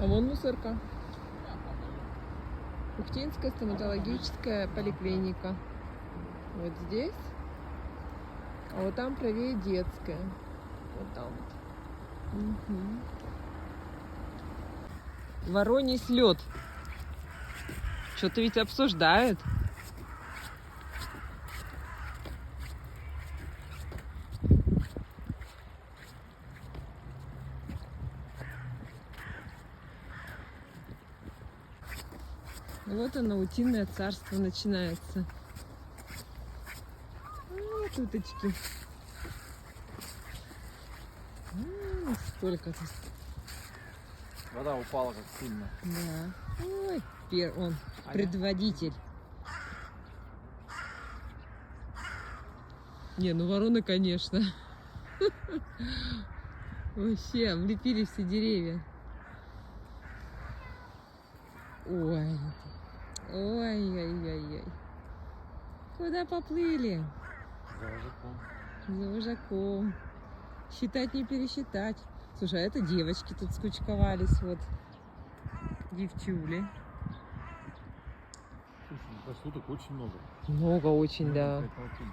А вон мусорка. Ухтинская стоматологическая поликлиника. Вот здесь. А вот там правее детская. Вот там вот. Угу. Вороний слет. Что-то ведь обсуждают. Вот оно, утиное царство начинается. Вот уточки. Сколько тут. Вода упала как сильно. Да. Ой, он предводитель. Не, ну вороны, конечно. Вообще, облепили все деревья. Ой. Ой-ой-ой-ой. Куда поплыли? За вожаком. За вожаком. Считать не пересчитать. Слушай, а это девочки тут скучковались. Вот. Девчули. Слушай, суток очень много. Много очень, да.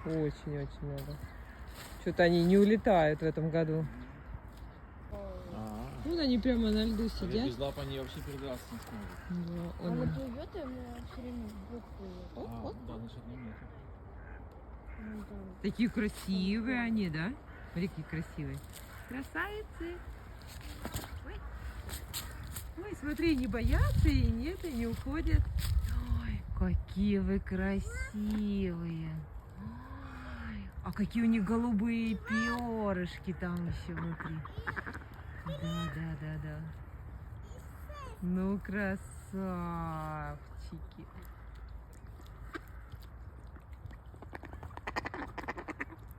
Очень-очень много. Что-то они не улетают в этом году. Вот они прямо на льду сидят. Без лап они вообще передраться не смогут. Да, Она он... плывет, и она все время в бок плывет. Да, значит, не метр. Ну, да. Такие красивые они, да? Смотри, какие красивые. Красавицы. Ой. Ой, смотри, не боятся и нет, и не уходят. Ой, какие вы красивые. Ой, а какие у них голубые перышки там еще внутри. Да. Ну, красавчики.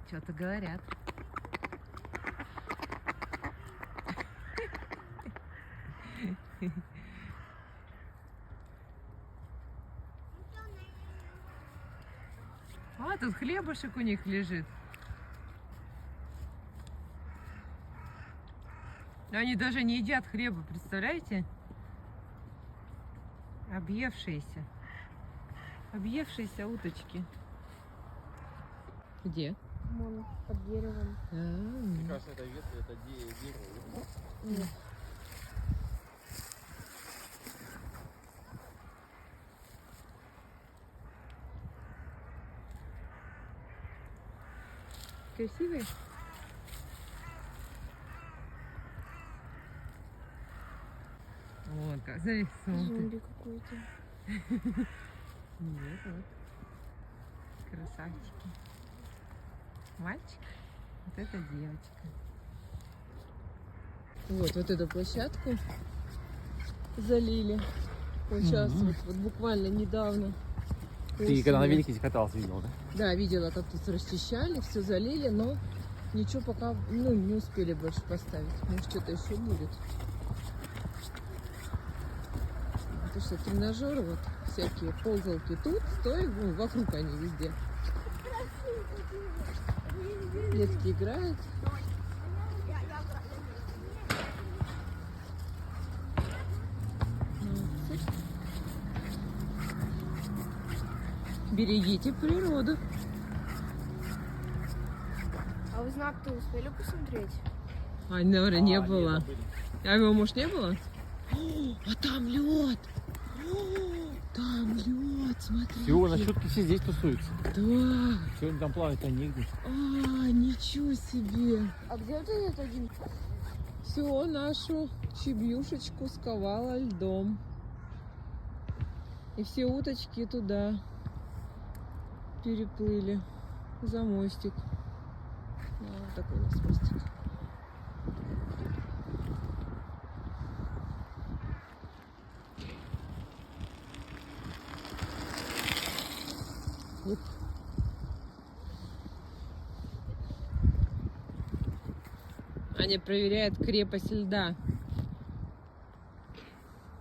Что-то говорят. А, тут хлебушек у них лежит. Они даже не едят хлеба, представляете? Объевшиеся. Объевшиеся уточки. Где? Вон, под деревом. Мне кажется, это ветка, это дерево. Нет. Красивые? Вот как, смотри, Зомби какой-то. Нет, вот. Красавчики. Мальчик, вот это девочка. Вот эту площадку залили. Вот сейчас, вот буквально недавно. Ты осенью. когда на велике катался, видел, да? Да, видела, как тут расчищали, все залили, но ничего пока, не успели больше поставить. Может, что-то еще будет. Потому что тренажеры, вот всякие ползалки тут стоят, вокруг они везде. Детки играют. Берегите природу. А вы знак-то успели посмотреть? А, наверное, не нет, было. забыли. А его, может, не было? А там лед! Там лед, смотри. Все, на щетке все здесь тусуются. Да. Сегодня там плавать-то негде. А, ничего себе. А где вот этот один? Все, нашу чебьюшечку сковала льдом. И все уточки туда переплыли за мостик. Вот такой у нас мостик. Ух. Аня проверяет крепость льда.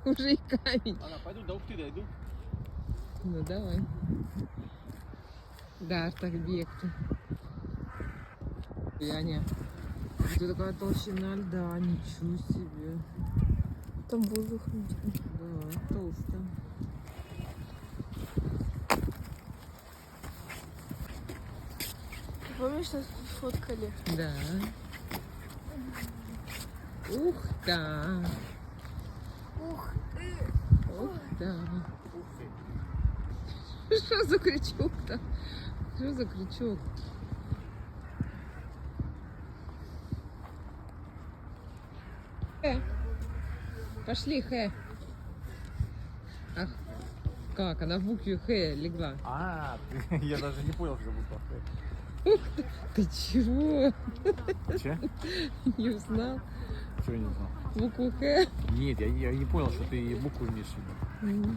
Уже и камень. Ладно, пойду до Ухты дойду. Ну давай. Да, так бегти. Аня, это такая толщина льда, ничего себе. Там воздух. Да, толсто. Ты помнишь, нас тут фоткали? Да. Ух да. Ух ты! Ух да. Что за крючок-то? Что за крючок? Пошли, Х. Ах, как? Она в букве Х легла. А, я даже не понял, что буква Х. Ты чего? Че? Не узнал? Чего не знал? Букву Х? Нет, я не понял, что ты букву имеешь в виду.